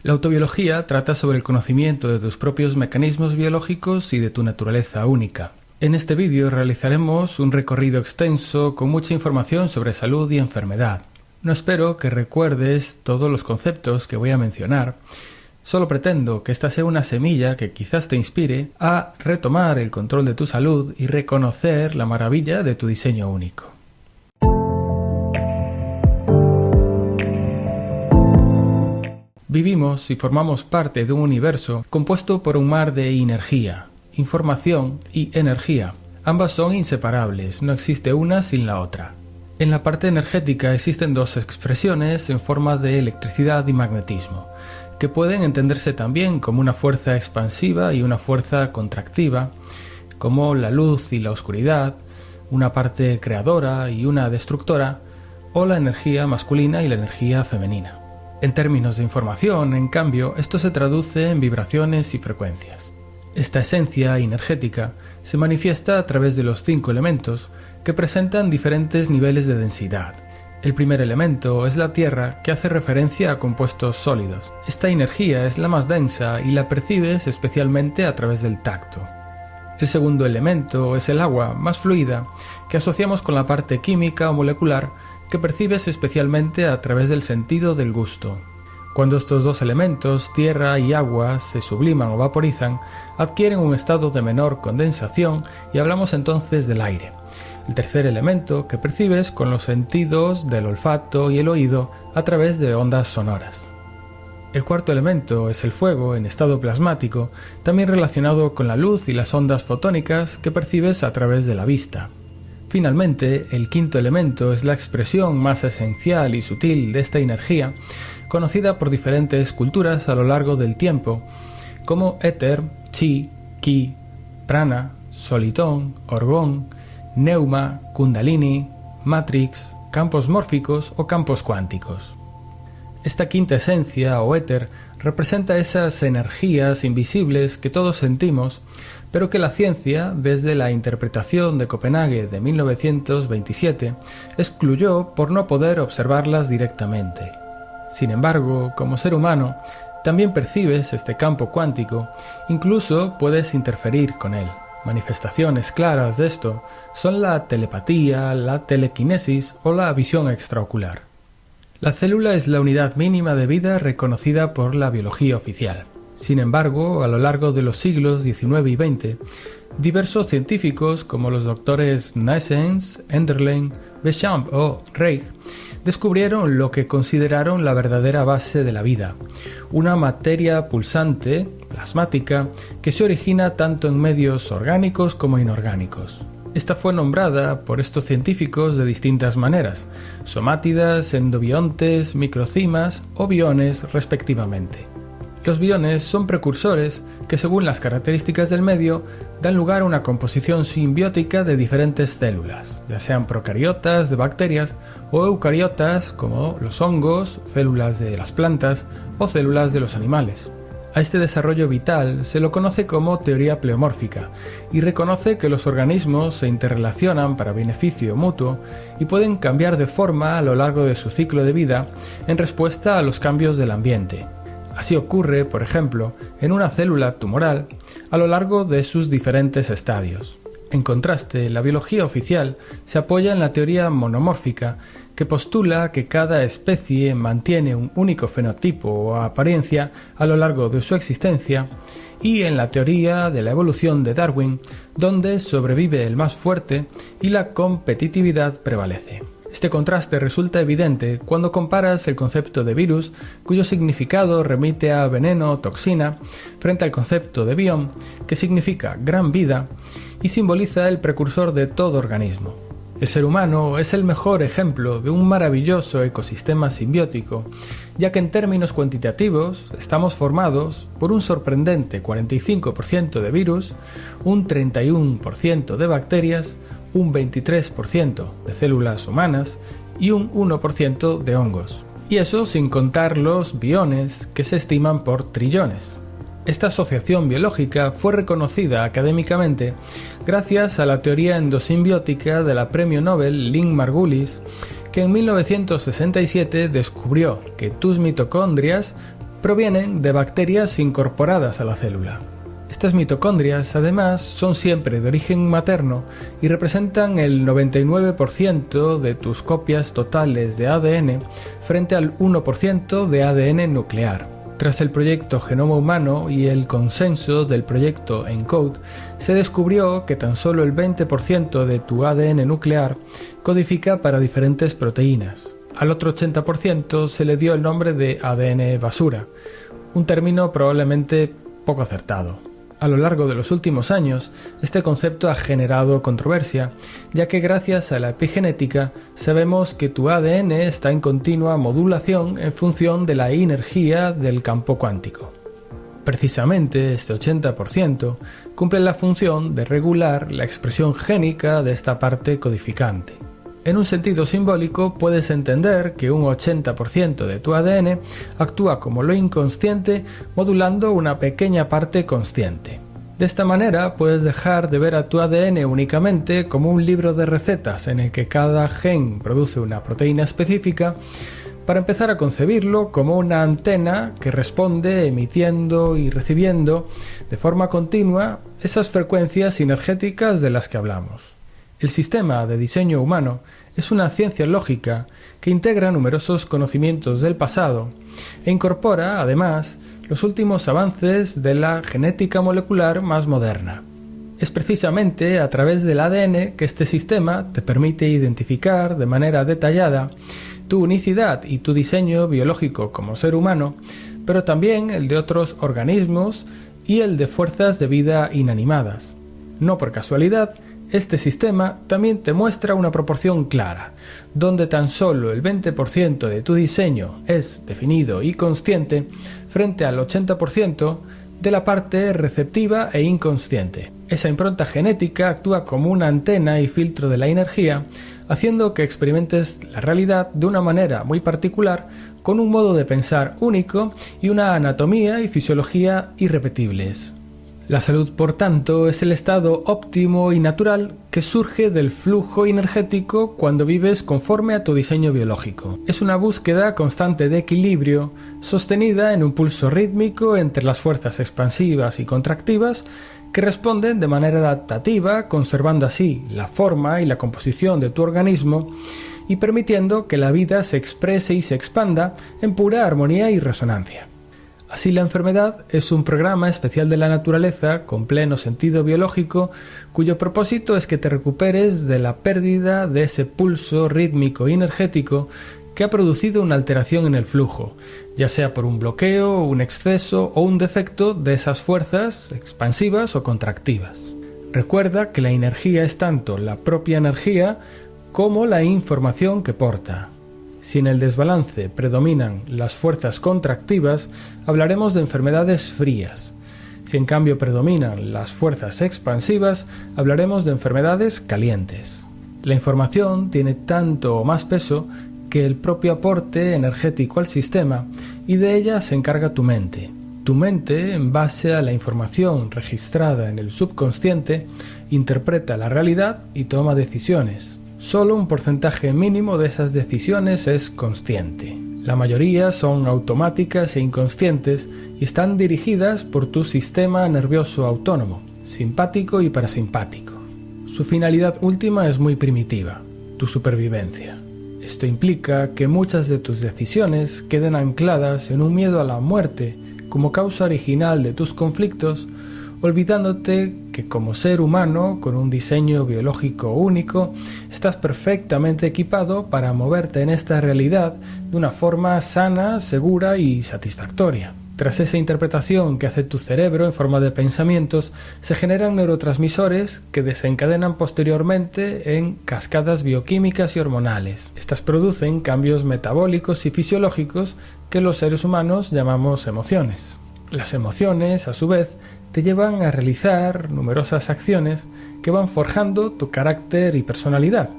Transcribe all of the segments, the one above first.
La autobiología trata sobre el conocimiento de tus propios mecanismos biológicos y de tu naturaleza única. En este vídeo realizaremos un recorrido extenso con mucha información sobre salud y enfermedad. No espero que recuerdes todos los conceptos que voy a mencionar, solo pretendo que esta sea una semilla que quizás te inspire a retomar el control de tu salud y reconocer la maravilla de tu diseño único. Vivimos y formamos parte de un universo compuesto por un mar de energía, información y energía. Ambas son inseparables, no existe una sin la otra. En la parte energética existen dos expresiones en forma de electricidad y magnetismo, que pueden entenderse también como una fuerza expansiva y una fuerza contractiva, como la luz y la oscuridad, una parte creadora y una destructora, o la energía masculina y la energía femenina. En términos de información, en cambio, esto se traduce en vibraciones y frecuencias. Esta esencia energética se manifiesta a través de los 5 elementos que presentan diferentes niveles de densidad. El primer elemento es la tierra, que hace referencia a compuestos sólidos. Esta energía es la más densa y la percibes especialmente a través del tacto. El segundo elemento es el agua, más fluida, que asociamos con la parte química o molecular, que percibes especialmente a través del sentido del gusto. Cuando estos dos elementos, tierra y agua, se subliman o vaporizan, adquieren un estado de menor condensación y hablamos entonces del aire. El tercer elemento que percibes con los sentidos del olfato y el oído a través de ondas sonoras. El cuarto elemento es el fuego en estado plasmático, también relacionado con la luz y las ondas fotónicas que percibes a través de la vista. Finalmente, el quinto elemento es la expresión más esencial y sutil de esta energía, conocida por diferentes culturas a lo largo del tiempo, como éter, chi, ki, prana, solitón, orgón, neuma, kundalini, matrix, campos mórficos o campos cuánticos. Esta quinta esencia o éter representa esas energías invisibles que todos sentimos, pero que la ciencia, desde la interpretación de Copenhague de 1927, excluyó por no poder observarlas directamente. Sin embargo, como ser humano, también percibes este campo cuántico, incluso puedes interferir con él. Manifestaciones claras de esto son la telepatía, la telequinesis o la visión extraocular. La célula es la unidad mínima de vida reconocida por la biología oficial. Sin embargo, a lo largo de los siglos XIX y XX, diversos científicos como los doctores Naessens, Enderlein, Béchamp o Reich descubrieron lo que consideraron la verdadera base de la vida, una materia pulsante, plasmática, que se origina tanto en medios orgánicos como inorgánicos. Esta fue nombrada por estos científicos de distintas maneras: somátidas, endobiontes, microcimas o biones respectivamente. Los biones son precursores que, según las características del medio, dan lugar a una composición simbiótica de diferentes células, ya sean procariotas de bacterias o eucariotas como los hongos, células de las plantas o células de los animales. A este desarrollo vital se lo conoce como teoría pleomórfica y reconoce que los organismos se interrelacionan para beneficio mutuo y pueden cambiar de forma a lo largo de su ciclo de vida en respuesta a los cambios del ambiente. Así ocurre, por ejemplo, en una célula tumoral a lo largo de sus diferentes estadios. En contraste, la biología oficial se apoya en la teoría monomórfica, que postula que cada especie mantiene un único fenotipo o apariencia a lo largo de su existencia, y en la teoría de la evolución de Darwin, donde sobrevive el más fuerte y la competitividad prevalece. Este contraste resulta evidente cuando comparas el concepto de virus, cuyo significado remite a veneno o toxina, frente al concepto de biom, que significa gran vida y simboliza el precursor de todo organismo. El ser humano es el mejor ejemplo de un maravilloso ecosistema simbiótico, ya que en términos cuantitativos estamos formados por un sorprendente 45% de virus, un 31% de bacterias, un 23% de células humanas y un 1% de hongos. Y eso sin contar los biones, que se estiman por trillones. Esta asociación biológica fue reconocida académicamente gracias a la teoría endosimbiótica de la premio Nobel Lynn Margulis, que en 1967 descubrió que tus mitocondrias provienen de bacterias incorporadas a la célula. Estas mitocondrias, además, son siempre de origen materno y representan el 99% de tus copias totales de ADN frente al 1% de ADN nuclear. Tras el proyecto Genoma Humano y el consenso del proyecto ENCODE, se descubrió que tan solo el 20% de tu ADN nuclear codifica para diferentes proteínas. Al otro 80% se le dio el nombre de ADN basura, un término probablemente poco acertado. A lo largo de los últimos años, este concepto ha generado controversia, ya que gracias a la epigenética sabemos que tu ADN está en continua modulación en función de la energía del campo cuántico. Precisamente este 80% cumple la función de regular la expresión génica de esta parte codificante. En un sentido simbólico, puedes entender que un 80% de tu ADN actúa como lo inconsciente, modulando una pequeña parte consciente. De esta manera, puedes dejar de ver a tu ADN únicamente como un libro de recetas en el que cada gen produce una proteína específica, para empezar a concebirlo como una antena que responde emitiendo y recibiendo de forma continua esas frecuencias sinergéticas de las que hablamos. El sistema de diseño humano es una ciencia lógica que integra numerosos conocimientos del pasado e incorpora, además, los últimos avances de la genética molecular más moderna. Es precisamente a través del ADN que este sistema te permite identificar de manera detallada tu unicidad y tu diseño biológico como ser humano, pero también el de otros organismos y el de fuerzas de vida inanimadas. No por casualidad, este sistema también te muestra una proporción clara, donde tan solo el 20% de tu diseño es definido y consciente frente al 80% de la parte receptiva e inconsciente. Esa impronta genética actúa como una antena y filtro de la energía, haciendo que experimentes la realidad de una manera muy particular, con un modo de pensar único y una anatomía y fisiología irrepetibles. La salud, por tanto, es el estado óptimo y natural que surge del flujo energético cuando vives conforme a tu diseño biológico. Es una búsqueda constante de equilibrio, sostenida en un pulso rítmico entre las fuerzas expansivas y contractivas que responden de manera adaptativa, conservando así la forma y la composición de tu organismo y permitiendo que la vida se exprese y se expanda en pura armonía y resonancia. Así, la enfermedad es un programa especial de la naturaleza con pleno sentido biológico, cuyo propósito es que te recuperes de la pérdida de ese pulso rítmico y energético que ha producido una alteración en el flujo, ya sea por un bloqueo, un exceso o un defecto de esas fuerzas expansivas o contractivas. Recuerda que la energía es tanto la propia energía como la información que porta. Si en el desbalance predominan las fuerzas contractivas, hablaremos de enfermedades frías. Si en cambio predominan las fuerzas expansivas, hablaremos de enfermedades calientes. La información tiene tanto o más peso que el propio aporte energético al sistema, y de ella se encarga tu mente. Tu mente, en base a la información registrada en el subconsciente, interpreta la realidad y toma decisiones. Solo un porcentaje mínimo de esas decisiones es consciente. La mayoría son automáticas e inconscientes y están dirigidas por tu sistema nervioso autónomo, simpático y parasimpático. Su finalidad última es muy primitiva, tu supervivencia. Esto implica que muchas de tus decisiones queden ancladas en un miedo a la muerte como causa original de tus conflictos, olvidándote que como ser humano con un diseño biológico único estás perfectamente equipado para moverte en esta realidad de una forma sana, segura y satisfactoria. Tras esa interpretación que hace tu cerebro en forma de pensamientos, se generan neurotransmisores que desencadenan posteriormente en cascadas bioquímicas y hormonales. Estas producen cambios metabólicos y fisiológicos que los seres humanos llamamos emociones. Las emociones, a su vez, te llevan a realizar numerosas acciones que van forjando tu carácter y personalidad,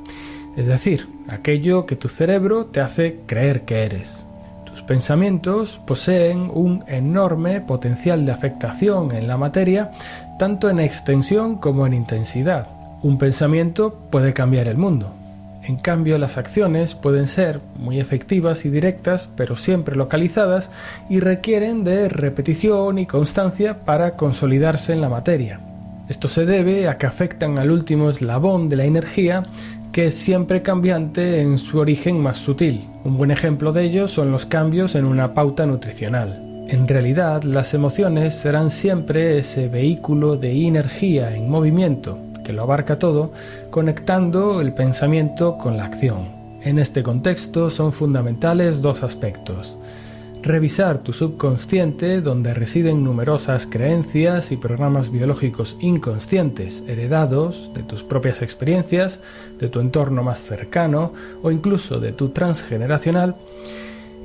es decir, aquello que tu cerebro te hace creer que eres. Tus pensamientos poseen un enorme potencial de afectación en la materia, tanto en extensión como en intensidad. Un pensamiento puede cambiar el mundo. En cambio, las acciones pueden ser muy efectivas y directas, pero siempre localizadas y requieren de repetición y constancia para consolidarse en la materia. Esto se debe a que afectan al último eslabón de la energía, que es siempre cambiante en su origen más sutil. Un buen ejemplo de ello son los cambios en una pauta nutricional. En realidad, las emociones serán siempre ese vehículo de energía en movimiento, que lo abarca todo, conectando el pensamiento con la acción. En este contexto son fundamentales dos aspectos: revisar tu subconsciente, donde residen numerosas creencias y programas biológicos inconscientes heredados de tus propias experiencias, de tu entorno más cercano o incluso de tu transgeneracional,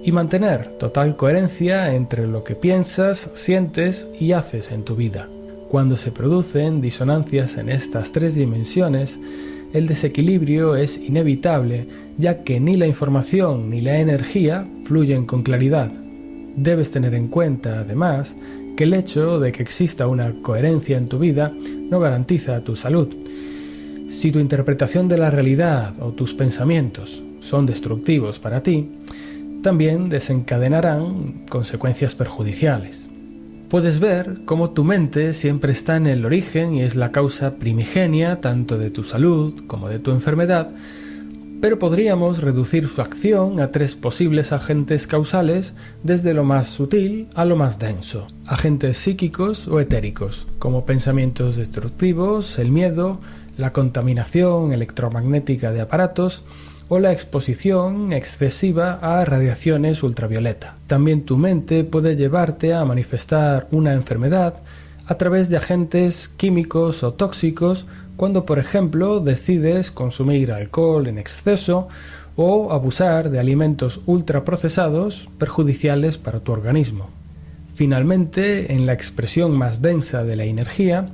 y mantener total coherencia entre lo que piensas, sientes y haces en tu vida. Cuando se producen disonancias en estas tres dimensiones, el desequilibrio es inevitable, ya que ni la información ni la energía fluyen con claridad. Debes tener en cuenta, además, que el hecho de que exista una coherencia en tu vida no garantiza tu salud. Si tu interpretación de la realidad o tus pensamientos son destructivos para ti, también desencadenarán consecuencias perjudiciales. Puedes ver cómo tu mente siempre está en el origen y es la causa primigenia tanto de tu salud como de tu enfermedad, pero podríamos reducir su acción a tres posibles agentes causales, desde lo más sutil a lo más denso: agentes psíquicos o etéricos, como pensamientos destructivos, el miedo, la contaminación electromagnética de aparatos o la exposición excesiva a radiaciones ultravioleta. También tu mente puede llevarte a manifestar una enfermedad a través de agentes químicos o tóxicos, cuando por ejemplo decides consumir alcohol en exceso o abusar de alimentos ultraprocesados perjudiciales para tu organismo. Finalmente, en la expresión más densa de la energía,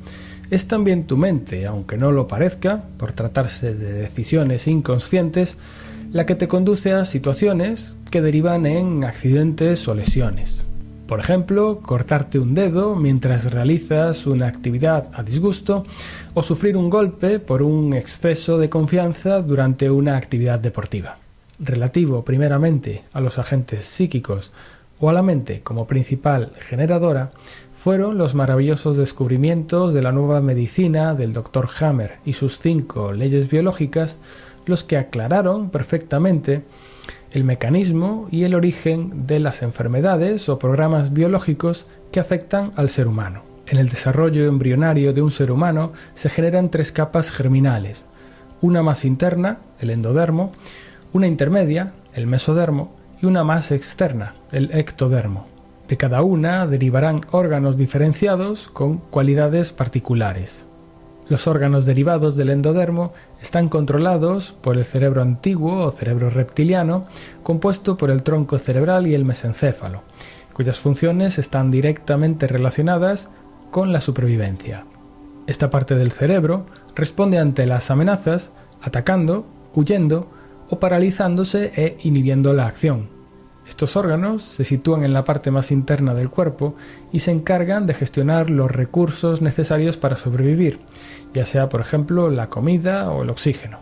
es también tu mente, aunque no lo parezca, por tratarse de decisiones inconscientes, la que te conduce a situaciones que derivan en accidentes o lesiones. Por ejemplo, cortarte un dedo mientras realizas una actividad a disgusto o sufrir un golpe por un exceso de confianza durante una actividad deportiva. Relativo primeramente a los agentes psíquicos o a la mente como principal generadora, fueron los maravillosos descubrimientos de la nueva medicina del Dr. Hammer y sus 5 leyes biológicas los que aclararon perfectamente el mecanismo y el origen de las enfermedades o programas biológicos que afectan al ser humano. En el desarrollo embrionario de un ser humano se generan 3 capas germinales: una más interna, el endodermo, una intermedia, el mesodermo, y una más externa, el ectodermo. De cada una derivarán órganos diferenciados con cualidades particulares. Los órganos derivados del endodermo están controlados por el cerebro antiguo o cerebro reptiliano, compuesto por el tronco cerebral y el mesencéfalo, cuyas funciones están directamente relacionadas con la supervivencia. Esta parte del cerebro responde ante las amenazas, atacando, huyendo o paralizándose e inhibiendo la acción. Estos órganos se sitúan en la parte más interna del cuerpo y se encargan de gestionar los recursos necesarios para sobrevivir, ya sea por ejemplo la comida o el oxígeno.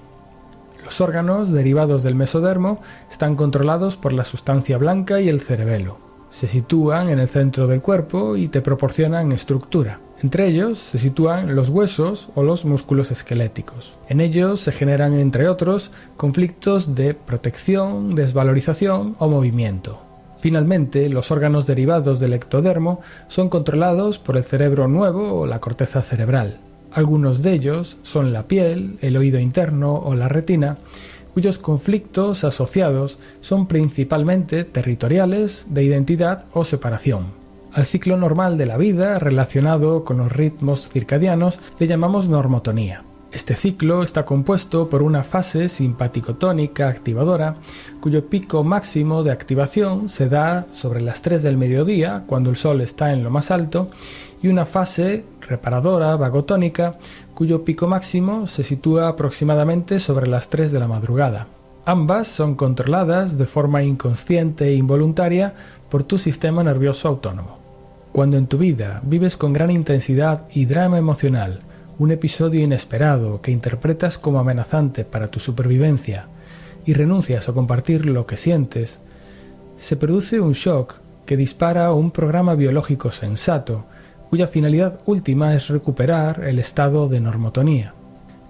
Los órganos derivados del mesodermo están controlados por la sustancia blanca y el cerebelo. Se sitúan en el centro del cuerpo y te proporcionan estructura. Entre ellos se sitúan los huesos o los músculos esqueléticos. En ellos se generan, entre otros, conflictos de protección, desvalorización o movimiento. Finalmente, los órganos derivados del ectodermo son controlados por el cerebro nuevo o la corteza cerebral. Algunos de ellos son la piel, el oído interno o la retina, cuyos conflictos asociados son principalmente territoriales, de identidad o separación. Al ciclo normal de la vida, relacionado con los ritmos circadianos, le llamamos normotonía. Este ciclo está compuesto por una fase simpaticotónica activadora, cuyo pico máximo de activación se da sobre las 3 del mediodía, cuando el sol está en lo más alto, y una fase reparadora vagotónica, cuyo pico máximo se sitúa aproximadamente sobre las 3 de la madrugada. Ambas son controladas de forma inconsciente e involuntaria por tu sistema nervioso autónomo. Cuando en tu vida vives con gran intensidad y drama emocional un episodio inesperado que interpretas como amenazante para tu supervivencia y renuncias a compartir lo que sientes, se produce un shock que dispara un programa biológico sensato cuya finalidad última es recuperar el estado de normotonía.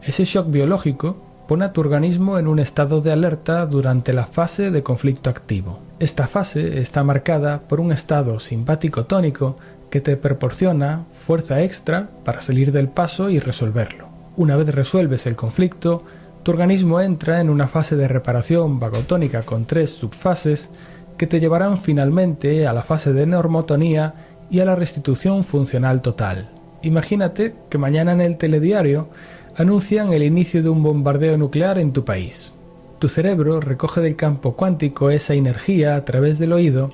Ese shock biológico pone a tu organismo en un estado de alerta durante la fase de conflicto activo. Esta fase está marcada por un estado simpático tónico que te proporciona fuerza extra para salir del paso y resolverlo. Una vez resuelves el conflicto, tu organismo entra en una fase de reparación vagotónica con 3 subfases que te llevarán finalmente a la fase de normotonía y a la restitución funcional total. Imagínate que mañana en el telediario anuncian el inicio de un bombardeo nuclear en tu país. Tu cerebro recoge del campo cuántico esa energía a través del oído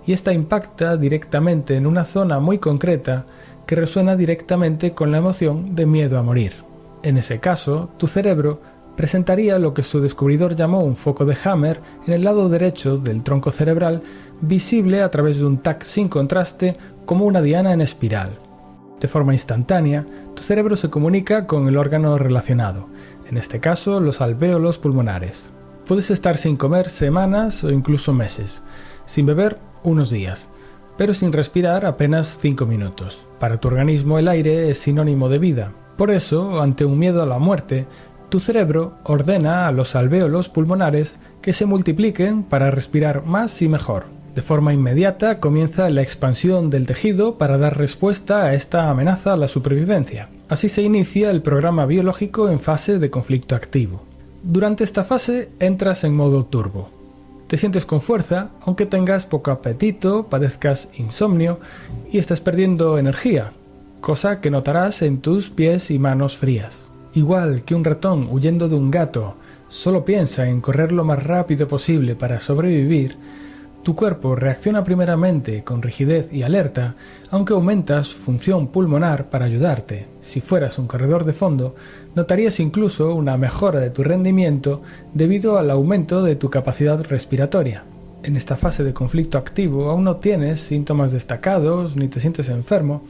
y esta impacta directamente en una zona muy concreta que resuena directamente con la emoción de miedo a morir. En ese caso, tu cerebro presentaría lo que su descubridor llamó un foco de Hammer en el lado derecho del tronco cerebral, visible a través de un TAC sin contraste como una diana en espiral. De forma instantánea, tu cerebro se comunica con el órgano relacionado, en este caso los alvéolos pulmonares. Puedes estar sin comer semanas o incluso meses, sin beber unos días, pero sin respirar apenas 5 minutos. Para tu organismo el aire es sinónimo de vida. Por eso, ante un miedo a la muerte, tu cerebro ordena a los alvéolos pulmonares que se multipliquen para respirar más y mejor. De forma inmediata comienza la expansión del tejido para dar respuesta a esta amenaza a la supervivencia. Así se inicia el programa biológico en fase de conflicto activo. Durante esta fase entras en modo turbo. Te sientes con fuerza, aunque tengas poco apetito, padezcas insomnio y estés perdiendo energía, cosa que notarás en tus pies y manos frías. Igual que un ratón huyendo de un gato solo piensa en correr lo más rápido posible para sobrevivir, tu cuerpo reacciona primeramente con rigidez y alerta, aunque aumenta su función pulmonar para ayudarte. Si fueras un corredor de fondo, notarías incluso una mejora de tu rendimiento debido al aumento de tu capacidad respiratoria. En esta fase de conflicto activo aún no tienes síntomas destacados ni te sientes enfermo,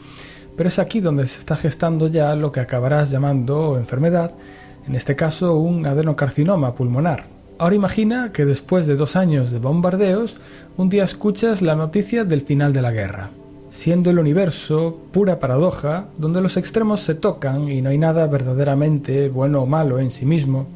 pero es aquí donde se está gestando ya lo que acabarás llamando enfermedad, en este caso un adenocarcinoma pulmonar. Ahora imagina que después de 2 años de bombardeos, un día escuchas la noticia del final de la guerra. Siendo el universo pura paradoja, donde los extremos se tocan y no hay nada verdaderamente bueno o malo en sí mismo,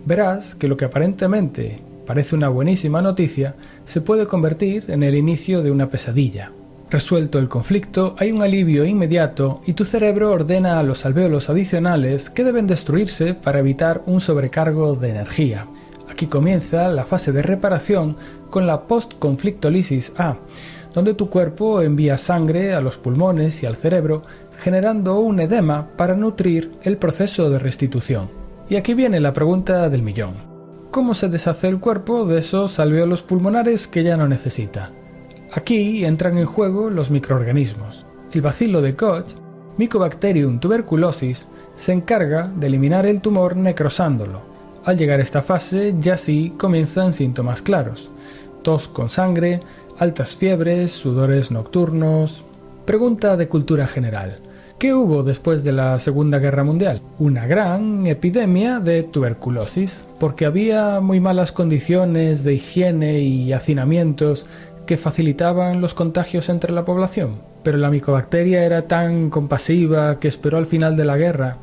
verás que lo que aparentemente parece una buenísima noticia se puede convertir en el inicio de una pesadilla. Resuelto el conflicto, hay un alivio inmediato y tu cerebro ordena a los alvéolos adicionales que deben destruirse para evitar un sobrecargo de energía. Aquí comienza la fase de reparación con la post-conflictolisis A, donde tu cuerpo envía sangre a los pulmones y al cerebro, generando un edema para nutrir el proceso de restitución. Y aquí viene la pregunta del millón. ¿Cómo se deshace el cuerpo de esos alvéolos pulmonares que ya no necesita? Aquí entran en juego los microorganismos. El bacilo de Koch, Mycobacterium tuberculosis, se encarga de eliminar el tumor necrosándolo. Al llegar a esta fase ya sí comienzan síntomas claros: tos con sangre, altas fiebres, sudores nocturnos. Pregunta de cultura general: ¿qué hubo después de la Segunda Guerra Mundial? Una gran epidemia de tuberculosis, porque había muy malas condiciones de higiene y hacinamientos que facilitaban los contagios entre la población. Pero la micobacteria era tan compasiva que esperó al final de la guerra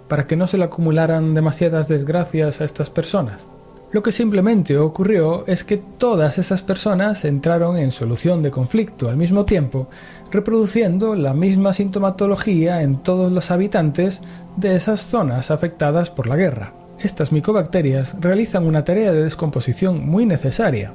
para que no se le acumularan demasiadas desgracias a estas personas. Lo que simplemente ocurrió es que todas esas personas entraron en solución de conflicto al mismo tiempo, reproduciendo la misma sintomatología en todos los habitantes de esas zonas afectadas por la guerra. Estas micobacterias realizan una tarea de descomposición muy necesaria,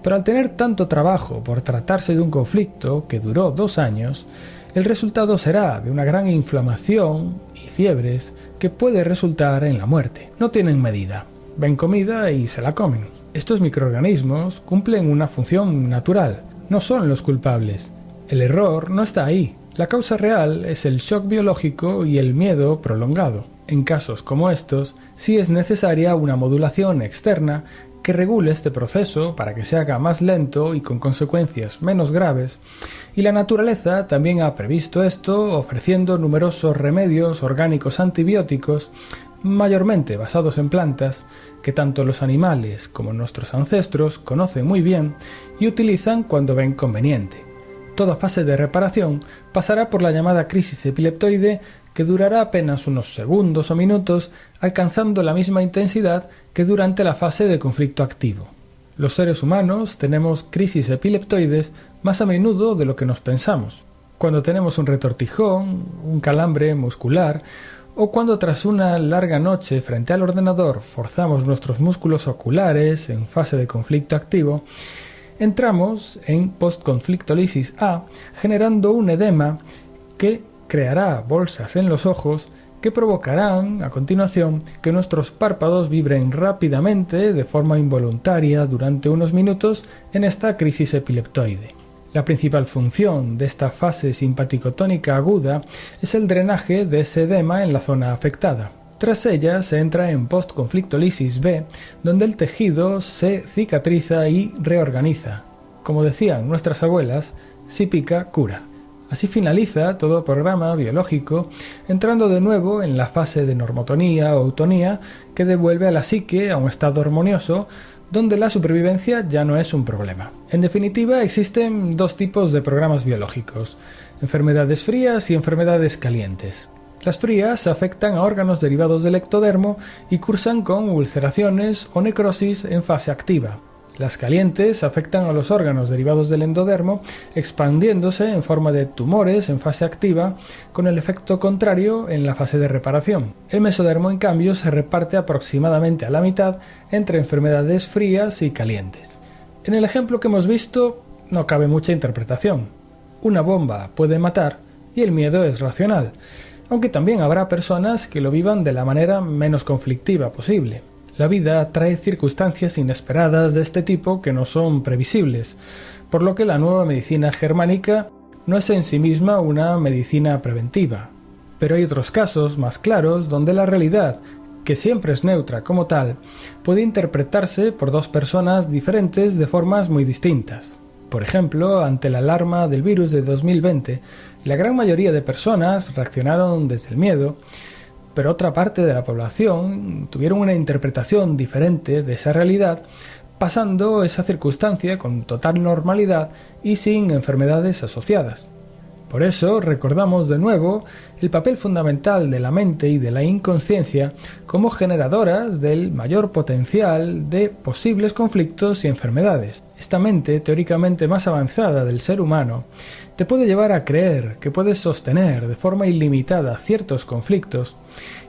pero al tener tanto trabajo por tratarse de un conflicto que duró 2 años, el resultado será de una gran inflamación y fiebres que puede resultar en la muerte. No tienen medida, ven comida y se la comen. Estos microorganismos cumplen una función natural, no son los culpables. El error no está ahí. La causa real es el shock biológico y el miedo prolongado. En casos como estos, sí es necesaria una modulación externa que regule este proceso para que se haga más lento y con consecuencias menos graves, y la naturaleza también ha previsto esto ofreciendo numerosos remedios orgánicos antibióticos, mayormente basados en plantas, que tanto los animales como nuestros ancestros conocen muy bien y utilizan cuando ven conveniente. Toda fase de reparación pasará por la llamada crisis epileptoide, que durará apenas unos segundos o minutos, alcanzando la misma intensidad que durante la fase de conflicto activo. Los seres humanos tenemos crisis epileptoides más a menudo de lo que nos pensamos. Cuando tenemos un retortijón, un calambre muscular, o cuando tras una larga noche frente al ordenador forzamos nuestros músculos oculares en fase de conflicto activo, entramos en postconflictolisis A, generando un edema que creará bolsas en los ojos que provocarán, a continuación, que nuestros párpados vibren rápidamente de forma involuntaria durante unos minutos en esta crisis epileptoide. La principal función de esta fase simpaticotónica aguda es el drenaje de ese edema en la zona afectada. Tras ella se entra en postconflictolisis B, donde el tejido se cicatriza y reorganiza. Como decían nuestras abuelas, si pica, cura. Así finaliza todo programa biológico, entrando de nuevo en la fase de normotonía o eutonía, que devuelve a la psique a un estado armonioso, donde la supervivencia ya no es un problema. En definitiva, existen dos tipos de programas biológicos: enfermedades frías y enfermedades calientes. Las frías afectan a órganos derivados del ectodermo y cursan con ulceraciones o necrosis en fase activa. Las calientes afectan a los órganos derivados del endodermo, expandiéndose en forma de tumores en fase activa, con el efecto contrario en la fase de reparación. El mesodermo, en cambio, se reparte aproximadamente a la mitad entre enfermedades frías y calientes. En el ejemplo que hemos visto, no cabe mucha interpretación. Una bomba puede matar y el miedo es racional, aunque también habrá personas que lo vivan de la manera menos conflictiva posible. La vida trae circunstancias inesperadas de este tipo que no son previsibles, por lo que la nueva medicina germánica no es en sí misma una medicina preventiva. Pero hay otros casos más claros donde la realidad, que siempre es neutra como tal, puede interpretarse por dos personas diferentes de formas muy distintas. Por ejemplo, ante la alarma del virus de 2020, la gran mayoría de personas reaccionaron desde el miedo, pero otra parte de la población tuvieron una interpretación diferente de esa realidad, pasando esa circunstancia con total normalidad y sin enfermedades asociadas. Por eso recordamos de nuevo el papel fundamental de la mente y de la inconsciencia como generadoras del mayor potencial de posibles conflictos y enfermedades. Esta mente teóricamente más avanzada del ser humano te puede llevar a creer que puedes sostener de forma ilimitada ciertos conflictos,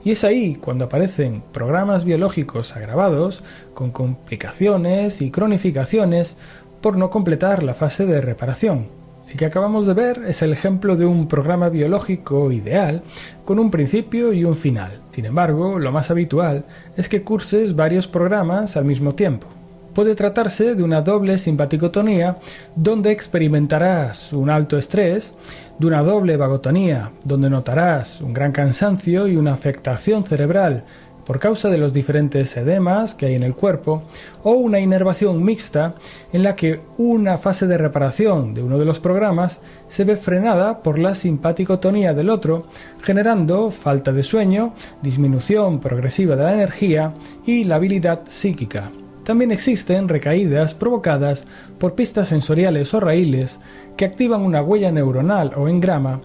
y es ahí cuando aparecen programas biológicos agravados con complicaciones y cronificaciones por no completar la fase de reparación. El que acabamos de ver es el ejemplo de un programa biológico ideal con un principio y un final. Sin embargo, lo más habitual es que curses varios programas al mismo tiempo. Puede tratarse de una doble simpaticotonía, donde experimentarás un alto estrés, de una doble vagotonía, donde notarás un gran cansancio y una afectación cerebral por causa de los diferentes edemas que hay en el cuerpo, o una inervación mixta en la que una fase de reparación de uno de los programas se ve frenada por la simpaticotonía del otro, generando falta de sueño, disminución progresiva de la energía y la habilidad psíquica. También existen recaídas provocadas por pistas sensoriales o raíles que activan una huella neuronal o engrama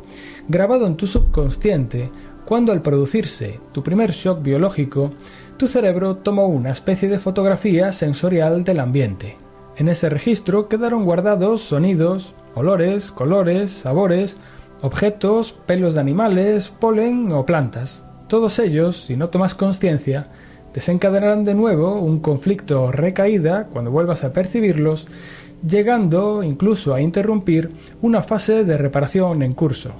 grabado en tu subconsciente cuando, al producirse tu primer shock biológico, tu cerebro tomó una especie de fotografía sensorial del ambiente. En ese registro quedaron guardados sonidos, olores, colores, sabores, objetos, pelos de animales, polen o plantas. Todos ellos, si no tomas conciencia, desencadenarán de nuevo un conflicto o recaída cuando vuelvas a percibirlos, llegando incluso a interrumpir una fase de reparación en curso.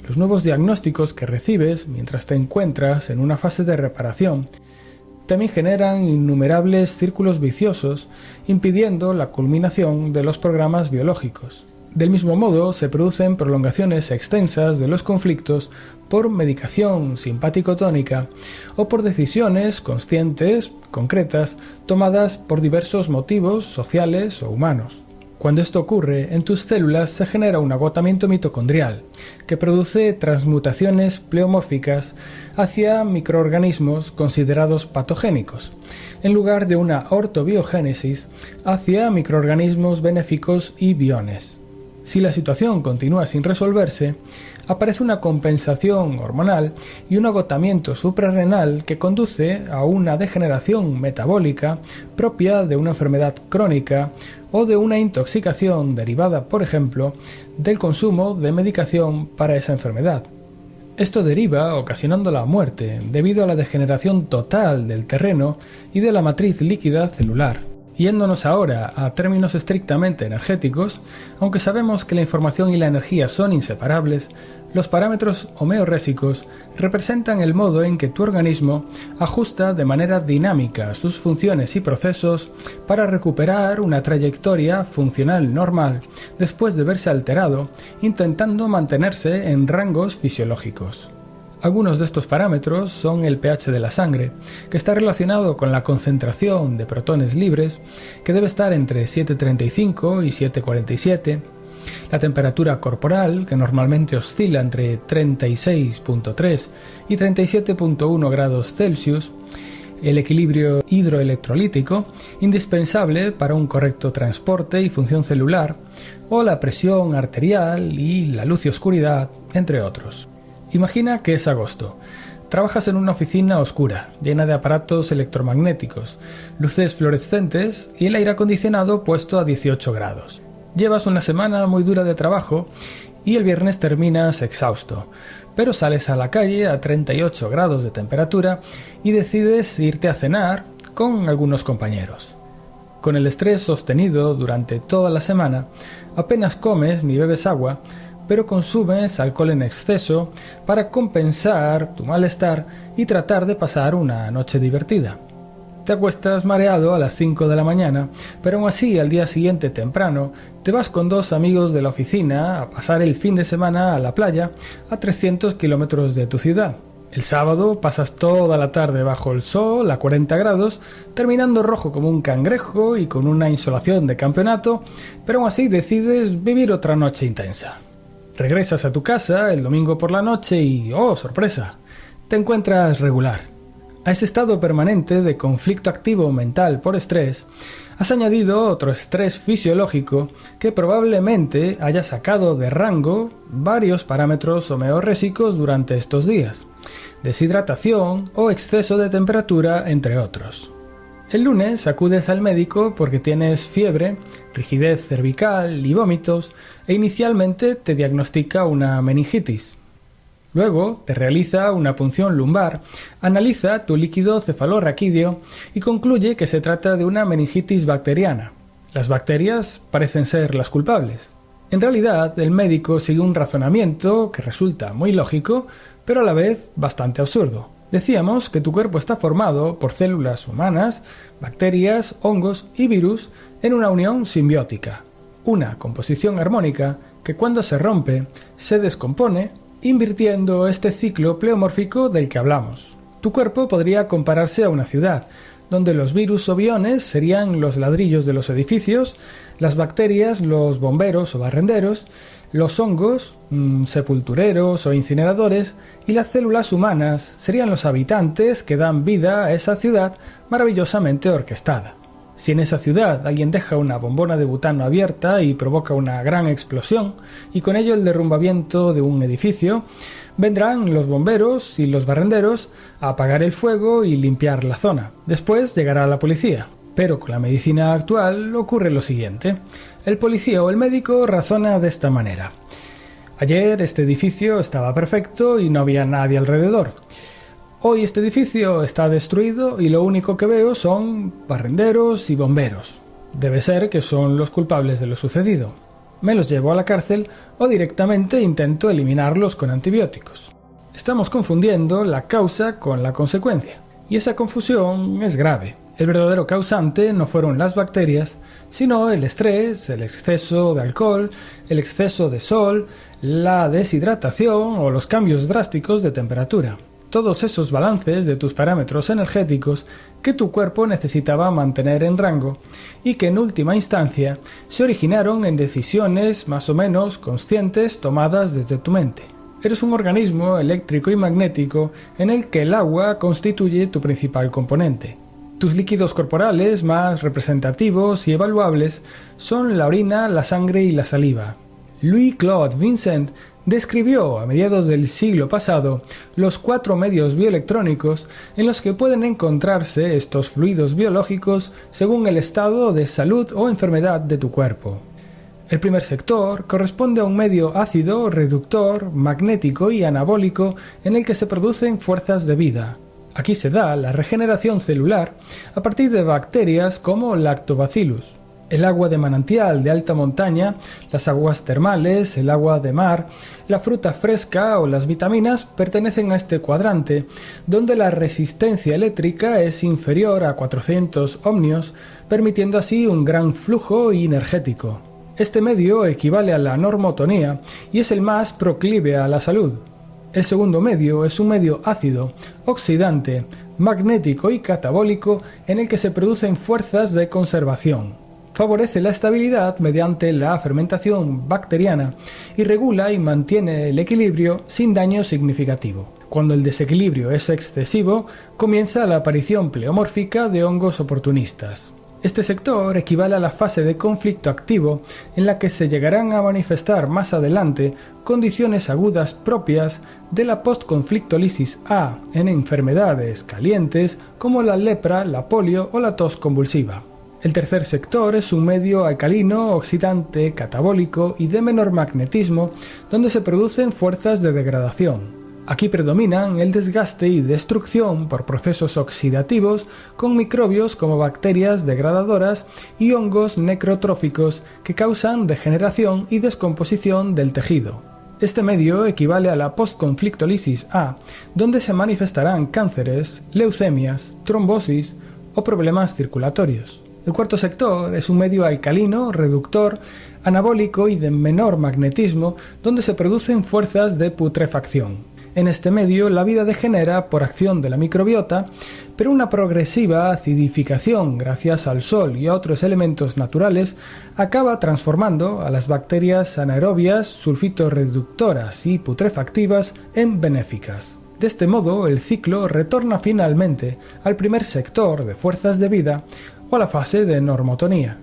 Los nuevos diagnósticos que recibes mientras te encuentras en una fase de reparación también generan innumerables círculos viciosos, impidiendo la culminación de los programas biológicos. Del mismo modo, se producen prolongaciones extensas de los conflictos por medicación simpático-tónica o por decisiones conscientes, concretas, tomadas por diversos motivos sociales o humanos. Cuando esto ocurre, en tus células se genera un agotamiento mitocondrial, que produce transmutaciones pleomórficas hacia microorganismos considerados patogénicos, en lugar de una ortobiogénesis hacia microorganismos benéficos y biones. Si la situación continúa sin resolverse, aparece una compensación hormonal y un agotamiento suprarrenal que conduce a una degeneración metabólica propia de una enfermedad crónica o de una intoxicación derivada, por ejemplo, del consumo de medicación para esa enfermedad. Esto deriva ocasionando la muerte debido a la degeneración total del terreno y de la matriz líquida celular. Yéndonos ahora a términos estrictamente energéticos, aunque sabemos que la información y la energía son inseparables, los parámetros homeorésicos representan el modo en que tu organismo ajusta de manera dinámica sus funciones y procesos para recuperar una trayectoria funcional normal después de verse alterado, intentando mantenerse en rangos fisiológicos. Algunos de estos parámetros son el pH de la sangre, que está relacionado con la concentración de protones libres, que debe estar entre 7,35 y 7,47, la temperatura corporal, que normalmente oscila entre 36,3 y 37,1 grados Celsius, el equilibrio hidroelectrolítico, indispensable para un correcto transporte y función celular, o la presión arterial y la luz y oscuridad, entre otros. Imagina que es agosto. Trabajas en una oficina oscura, llena de aparatos electromagnéticos, luces fluorescentes y el aire acondicionado puesto a 18 grados. Llevas una semana muy dura de trabajo y el viernes terminas exhausto, pero sales a la calle a 38 grados de temperatura y decides irte a cenar con algunos compañeros. Con el estrés sostenido durante toda la semana, apenas comes ni bebes agua, pero consumes alcohol en exceso para compensar tu malestar y tratar de pasar una noche divertida. Te acuestas mareado a las 5 de la mañana, pero aún así al día siguiente temprano te vas con 2 amigos de la oficina a pasar el fin de semana a la playa a 300 kilómetros de tu ciudad. El sábado pasas toda la tarde bajo el sol a 40 grados, terminando rojo como un cangrejo y con una insolación de campeonato, pero aún así decides vivir otra noche intensa. Regresas a tu casa el domingo por la noche y, ¡oh, sorpresa!, te encuentras regular. A ese estado permanente de conflicto activo mental por estrés, has añadido otro estrés fisiológico que probablemente haya sacado de rango varios parámetros homeorrésicos durante estos días, deshidratación o exceso de temperatura, entre otros. El lunes acudes al médico porque tienes fiebre, rigidez cervical y vómitos e inicialmente te diagnostica una meningitis. Luego te realiza una punción lumbar, analiza tu líquido cefalorraquídeo y concluye que se trata de una meningitis bacteriana. Las bacterias parecen ser las culpables. En realidad, el médico sigue un razonamiento que resulta muy lógico, pero a la vez bastante absurdo. Decíamos que tu cuerpo está formado por células humanas, bacterias, hongos y virus en una unión simbiótica, una composición armónica que cuando se rompe, se descompone, invirtiendo este ciclo pleomórfico del que hablamos. Tu cuerpo podría compararse a una ciudad, donde los virus o biones serían los ladrillos de los edificios, las bacterias los bomberos o barrenderos, los hongos, sepultureros o incineradores, y las células humanas serían los habitantes que dan vida a esa ciudad maravillosamente orquestada. Si en esa ciudad alguien deja una bombona de butano abierta y provoca una gran explosión, y con ello el derrumbamiento de un edificio, vendrán los bomberos y los barrenderos a apagar el fuego y limpiar la zona. Después llegará la policía. Pero con la medicina actual ocurre lo siguiente. El policía o el médico razona de esta manera. Ayer este edificio estaba perfecto y no había nadie alrededor. Hoy este edificio está destruido y lo único que veo son barrenderos y bomberos. Debe ser que son los culpables de lo sucedido. Me los llevo a la cárcel o directamente intento eliminarlos con antibióticos. Estamos confundiendo la causa con la consecuencia. Y esa confusión es grave. El verdadero causante no fueron las bacterias, sino el estrés, el exceso de alcohol, el exceso de sol, la deshidratación o los cambios drásticos de temperatura. Todos esos balances de tus parámetros energéticos que tu cuerpo necesitaba mantener en rango y que en última instancia se originaron en decisiones más o menos conscientes tomadas desde tu mente. Eres un organismo eléctrico y magnético en el que el agua constituye tu principal componente. Tus líquidos corporales más representativos y evaluables son la orina, la sangre y la saliva. Louis-Claude Vincent describió a mediados del siglo pasado los 4 medios bioelectrónicos en los que pueden encontrarse estos fluidos biológicos según el estado de salud o enfermedad de tu cuerpo. El primer sector corresponde a un medio ácido, reductor, magnético y anabólico en el que se producen fuerzas de vida. Aquí se da la regeneración celular a partir de bacterias como Lactobacillus. El agua de manantial de alta montaña, las aguas termales, el agua de mar, la fruta fresca o las vitaminas pertenecen a este cuadrante, donde la resistencia eléctrica es inferior a 400 ohmios, permitiendo así un gran flujo energético. Este medio equivale a la normotonía y es el más proclive a la salud. El segundo medio es un medio ácido, oxidante, magnético y catabólico en el que se producen fuerzas de conservación. Favorece la estabilidad mediante la fermentación bacteriana y regula y mantiene el equilibrio sin daño significativo. Cuando el desequilibrio es excesivo, comienza la aparición pleomórfica de hongos oportunistas. Este sector equivale a la fase de conflicto activo en la que se llegarán a manifestar más adelante condiciones agudas propias de la postconflictolisis A en enfermedades calientes como la lepra, la polio o la tos convulsiva. El tercer sector es un medio alcalino, oxidante, catabólico y de menor magnetismo, donde se producen fuerzas de degradación. Aquí predominan el desgaste y destrucción por procesos oxidativos con microbios como bacterias degradadoras y hongos necrotróficos que causan degeneración y descomposición del tejido. Este medio equivale a la postconflictolisis A, donde se manifestarán cánceres, leucemias, trombosis o problemas circulatorios. El cuarto sector es un medio alcalino, reductor, anabólico y de menor magnetismo, donde se producen fuerzas de putrefacción. En este medio la vida degenera por acción de la microbiota, pero una progresiva acidificación gracias al sol y a otros elementos naturales acaba transformando a las bacterias anaerobias, sulfitoreductoras y putrefactivas en benéficas. De este modo, el ciclo retorna finalmente al primer sector de fuerzas de vida o a la fase de normotonía.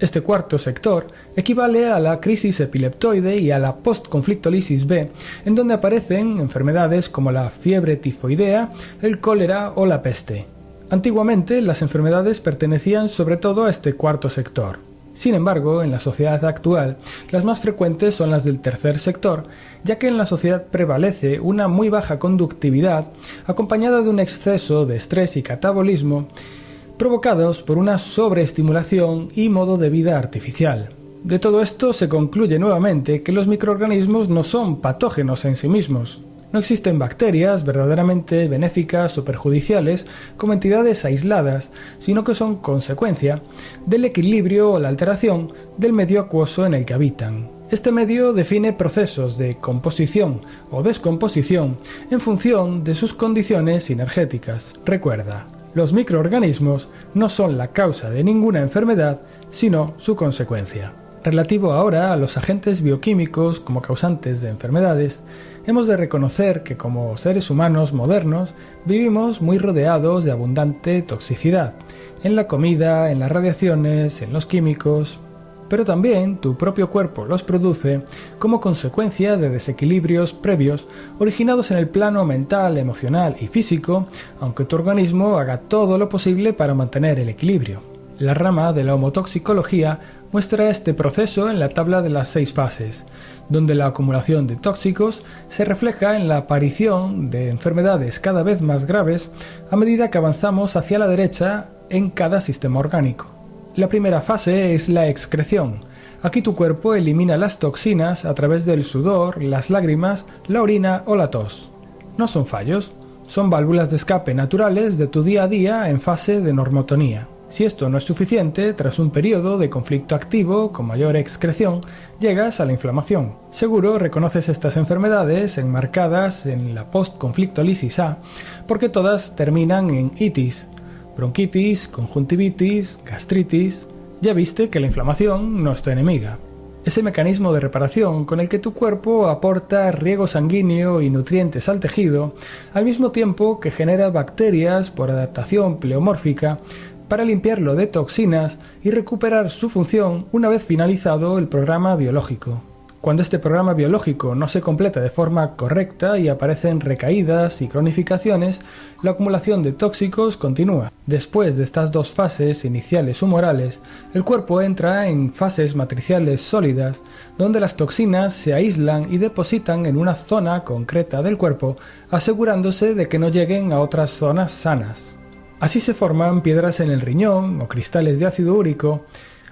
Este cuarto sector equivale a la crisis epileptoide y a la postconflictolisis B, en donde aparecen enfermedades como la fiebre tifoidea, el cólera o la peste. Antiguamente, las enfermedades pertenecían sobre todo a este cuarto sector. Sin embargo, en la sociedad actual, las más frecuentes son las del tercer sector, ya que en la sociedad prevalece una muy baja conductividad, acompañada de un exceso de estrés y catabolismo, provocados por una sobreestimulación y modo de vida artificial. De todo esto se concluye nuevamente que los microorganismos no son patógenos en sí mismos. No existen bacterias verdaderamente benéficas o perjudiciales como entidades aisladas, sino que son consecuencia del equilibrio o la alteración del medio acuoso en el que habitan. Este medio define procesos de composición o descomposición en función de sus condiciones sinergéticas. Recuerda, los microorganismos no son la causa de ninguna enfermedad, sino su consecuencia. Relativo ahora a los agentes bioquímicos como causantes de enfermedades, hemos de reconocer que como seres humanos modernos vivimos muy rodeados de abundante toxicidad, en la comida, en las radiaciones, en los químicos, pero también tu propio cuerpo los produce como consecuencia de desequilibrios previos originados en el plano mental, emocional y físico, aunque tu organismo haga todo lo posible para mantener el equilibrio. La rama de la homotoxicología muestra este proceso en la tabla de las 6 fases, donde la acumulación de tóxicos se refleja en la aparición de enfermedades cada vez más graves a medida que avanzamos hacia la derecha en cada sistema orgánico. La primera fase es la excreción. Aquí tu cuerpo elimina las toxinas a través del sudor, las lágrimas, la orina o la tos. No son fallos, Son válvulas de escape naturales de tu día a día en fase de normotonía. Si esto no es suficiente, tras un periodo de conflicto activo con mayor excreción, llegas a la inflamación. Seguro reconoces estas enfermedades enmarcadas en la post-conflictolisis A, porque todas terminan en itis, bronquitis, conjuntivitis, gastritis. Ya viste que la inflamación no es tu enemiga. Ese mecanismo de reparación con el que tu cuerpo aporta riego sanguíneo y nutrientes al tejido, al mismo tiempo que genera bacterias por adaptación pleomórfica, para limpiarlo de toxinas y recuperar su función una vez finalizado el programa biológico. Cuando este programa biológico no se completa de forma correcta y aparecen recaídas y cronificaciones, la acumulación de tóxicos continúa. Después de estas dos fases iniciales humorales, el cuerpo entra en fases matriciales sólidas, donde las toxinas se aíslan y depositan en una zona concreta del cuerpo, asegurándose de que no lleguen a otras zonas sanas. Así se forman piedras en el riñón o cristales de ácido úrico,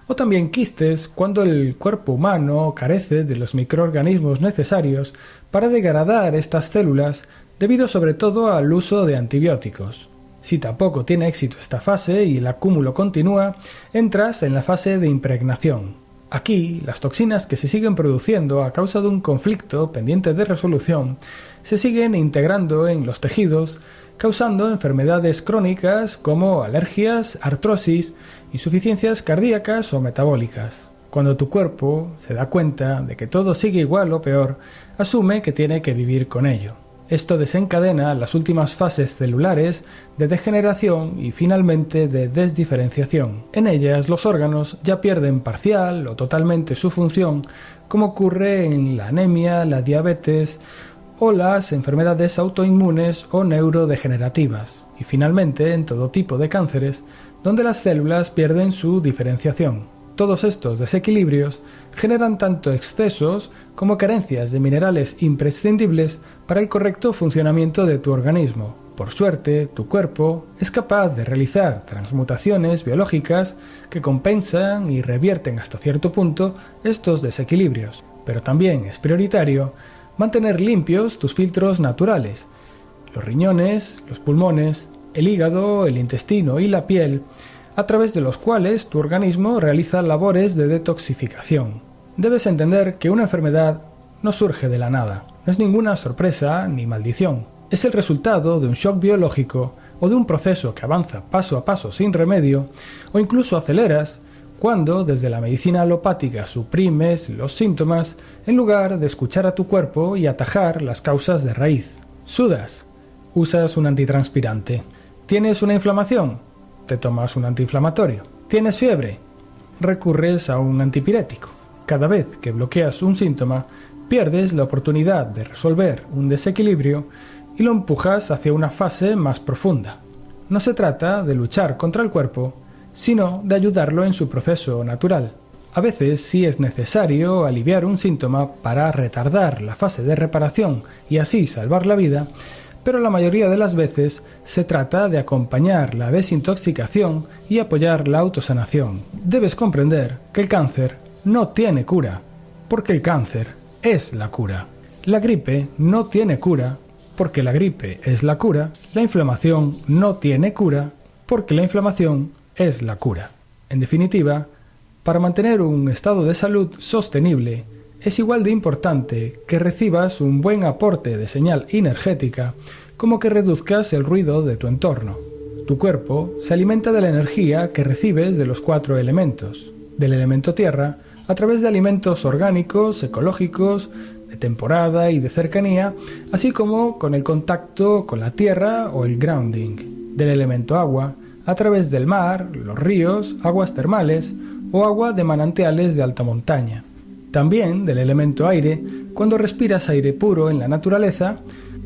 o también quistes cuando el cuerpo humano carece de los microorganismos necesarios para degradar estas células, debido sobre todo al uso de antibióticos. Si tampoco tiene éxito esta fase y el acúmulo continúa, entras en la fase de impregnación. Aquí, las toxinas que se siguen produciendo a causa de un conflicto pendiente de resolución se siguen integrando en los tejidos, causando enfermedades crónicas como alergias, artrosis, insuficiencias cardíacas o metabólicas. Cuando tu cuerpo se da cuenta de que todo sigue igual o peor, asume que tiene que vivir con ello. Esto desencadena las últimas fases celulares de degeneración y finalmente de desdiferenciación. En ellas los órganos ya pierden parcial o totalmente su función, como ocurre en la anemia, la diabetes o las enfermedades autoinmunes o neurodegenerativas, y finalmente en todo tipo de cánceres, donde las células pierden su diferenciación. Todos estos desequilibrios generan tanto excesos como carencias de minerales imprescindibles para el correcto funcionamiento de tu organismo. Por suerte, tu cuerpo es capaz de realizar transmutaciones biológicas que compensan y revierten hasta cierto punto estos desequilibrios, pero también es prioritario mantener limpios tus filtros naturales, los riñones, los pulmones, el hígado, el intestino y la piel, a través de los cuales tu organismo realiza labores de detoxificación. Debes entender que una enfermedad no surge de la nada, no es ninguna sorpresa ni maldición. Es el resultado de un shock biológico o de un proceso que avanza paso a paso sin remedio, o incluso aceleras cuando desde la medicina alopática suprimes los síntomas en lugar de escuchar a tu cuerpo y atajar las causas de raíz. Sudas, usas un antitranspirante. ¿Tienes una inflamación? Te tomas un antiinflamatorio. ¿Tienes fiebre? Recurres a un antipirético. Cada vez que bloqueas un síntoma, pierdes la oportunidad de resolver un desequilibrio y lo empujas hacia una fase más profunda. No se trata de luchar contra el cuerpo, sino de ayudarlo en su proceso natural. A veces sí es necesario aliviar un síntoma para retardar la fase de reparación y así salvar la vida, pero la mayoría de las veces se trata de acompañar la desintoxicación y apoyar la autosanación. Debes comprender que el cáncer no tiene cura, porque el cáncer es la cura. La gripe no tiene cura, porque la gripe es la cura. La inflamación no tiene cura, porque la inflamación es la cura. En definitiva, para mantener un estado de salud sostenible, es igual de importante que recibas un buen aporte de señal energética como que reduzcas el ruido de tu entorno. Tu cuerpo se alimenta de la energía que recibes de los 4 elementos, del elemento tierra, a través de alimentos orgánicos, ecológicos, de temporada y de cercanía, así como con el contacto con la tierra o el grounding, del elemento agua, a través del mar, los ríos, aguas termales o agua de manantiales de alta montaña. También del elemento aire, cuando respiras aire puro en la naturaleza,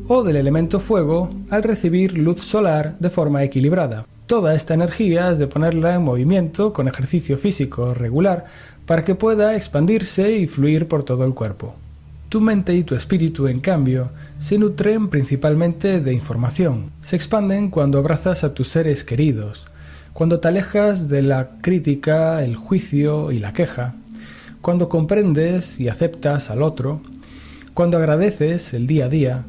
o del elemento fuego al recibir luz solar de forma equilibrada. Toda esta energía es de ponerla en movimiento con ejercicio físico regular para que pueda expandirse y fluir por todo el cuerpo. Tu mente y tu espíritu, en cambio, se nutren principalmente de información. Se expanden cuando abrazas a tus seres queridos, cuando te alejas de la crítica, el juicio y la queja, cuando comprendes y aceptas al otro, cuando agradeces el día a día,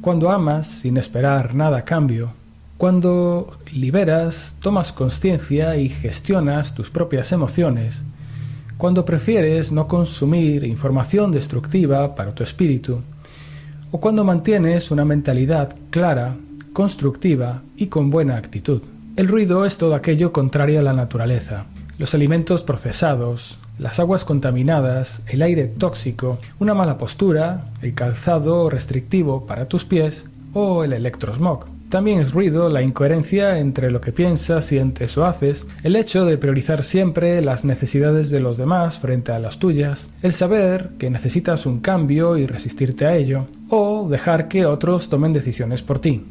Cuando amas sin esperar nada a cambio, cuando liberas, tomas conciencia y gestionas tus propias emociones, cuando prefieres no consumir información destructiva para tu espíritu, o cuando mantienes una mentalidad clara, constructiva y con buena actitud. El ruido es todo aquello contrario a la naturaleza. Los alimentos procesados, las aguas contaminadas, el aire tóxico, una mala postura, el calzado restrictivo para tus pies o el electrosmog. También es ruido la incoherencia entre lo que piensas, sientes o haces, el hecho de priorizar siempre las necesidades de los demás frente a las tuyas, el saber que necesitas un cambio y resistirte a ello, o dejar que otros tomen decisiones por ti.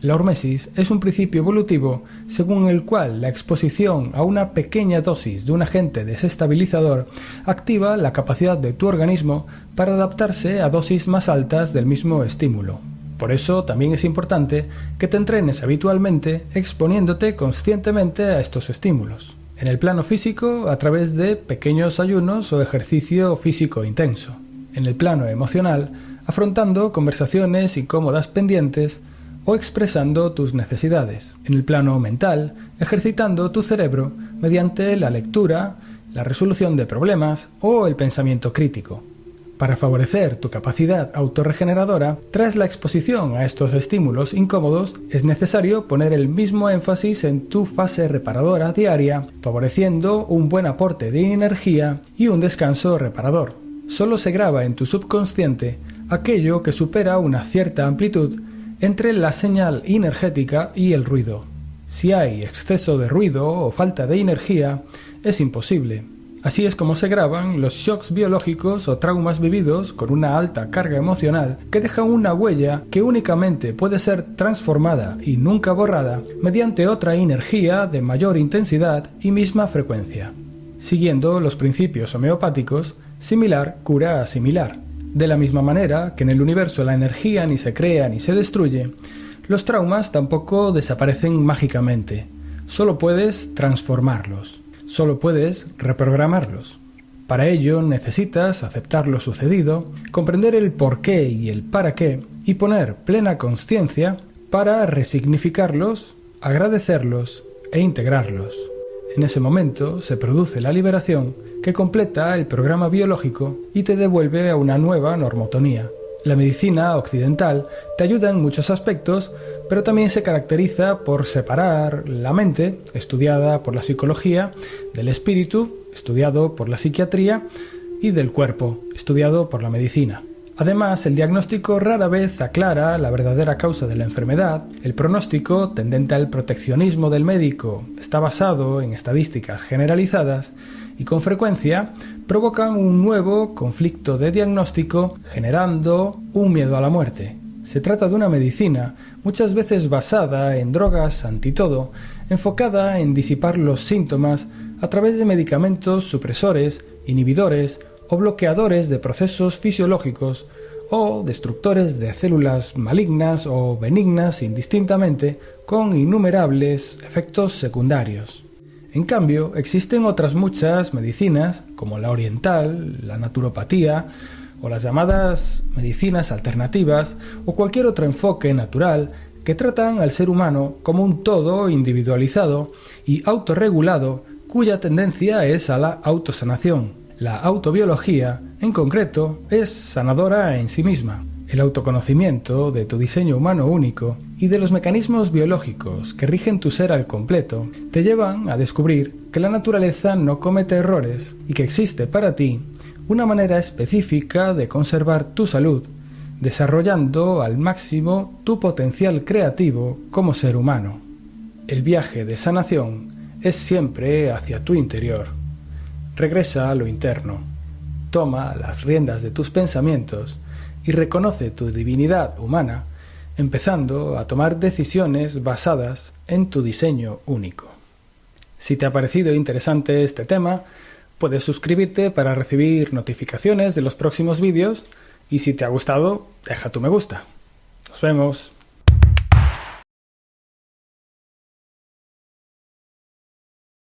La hormesis es un principio evolutivo según el cual la exposición a una pequeña dosis de un agente desestabilizador activa la capacidad de tu organismo para adaptarse a dosis más altas del mismo estímulo. Por eso también es importante que te entrenes habitualmente exponiéndote conscientemente a estos estímulos. En el plano físico, a través de pequeños ayunos o ejercicio físico intenso. En el plano emocional, afrontando conversaciones incómodas pendientes o expresando tus necesidades. En el plano mental, ejercitando tu cerebro mediante la lectura, la resolución de problemas o el pensamiento crítico. Para favorecer tu capacidad autorregeneradora, tras la exposición a estos estímulos incómodos, es necesario poner el mismo énfasis en tu fase reparadora diaria, favoreciendo un buen aporte de energía y un descanso reparador. Solo se graba en tu subconsciente aquello que supera una cierta amplitud entre la señal energética y el ruido. Si hay exceso de ruido o falta de energía, es imposible. Así es como se graban los shocks biológicos o traumas vividos con una alta carga emocional que dejan una huella que únicamente puede ser transformada y nunca borrada mediante otra energía de mayor intensidad y misma frecuencia. Siguiendo los principios homeopáticos, similar cura a similar. De la misma manera que en el universo la energía ni se crea ni se destruye, los traumas tampoco desaparecen mágicamente. Solo puedes transformarlos. Solo puedes reprogramarlos. Para ello necesitas aceptar lo sucedido, comprender el porqué y el para qué y poner plena conciencia para resignificarlos, agradecerlos e integrarlos. En ese momento se produce la liberación que completa el programa biológico y te devuelve a una nueva normotonía. La medicina occidental te ayuda en muchos aspectos, pero también se caracteriza por separar la mente, estudiada por la psicología, del espíritu, estudiado por la psiquiatría, y del cuerpo, estudiado por la medicina. Además, el diagnóstico rara vez aclara la verdadera causa de la enfermedad. El pronóstico, tendente al proteccionismo del médico, está basado en estadísticas generalizadas y con frecuencia provocan un nuevo conflicto de diagnóstico, generando un miedo a la muerte. Se trata de una medicina muchas veces basada en drogas antitodo, enfocada en disipar los síntomas a través de medicamentos supresores, inhibidores o bloqueadores de procesos fisiológicos o destructores de células malignas o benignas indistintamente, con innumerables efectos secundarios. En cambio, existen otras muchas medicinas, como la oriental, la naturopatía, o las llamadas medicinas alternativas, o cualquier otro enfoque natural, que tratan al ser humano como un todo individualizado y autorregulado, cuya tendencia es a la autosanación. La autobiología, en concreto, es sanadora en sí misma. El autoconocimiento de tu diseño humano único y de los mecanismos biológicos que rigen tu ser al completo te llevan a descubrir que la naturaleza no comete errores y que existe para ti una manera específica de conservar tu salud, desarrollando al máximo tu potencial creativo como ser humano. El viaje de sanación es siempre hacia tu interior. Regresa a lo interno, toma las riendas de tus pensamientos y reconoce tu divinidad humana, empezando a tomar decisiones basadas en tu diseño único. Si te ha parecido interesante este tema, puedes suscribirte para recibir notificaciones de los próximos vídeos y si te ha gustado, deja tu me gusta. Nos vemos.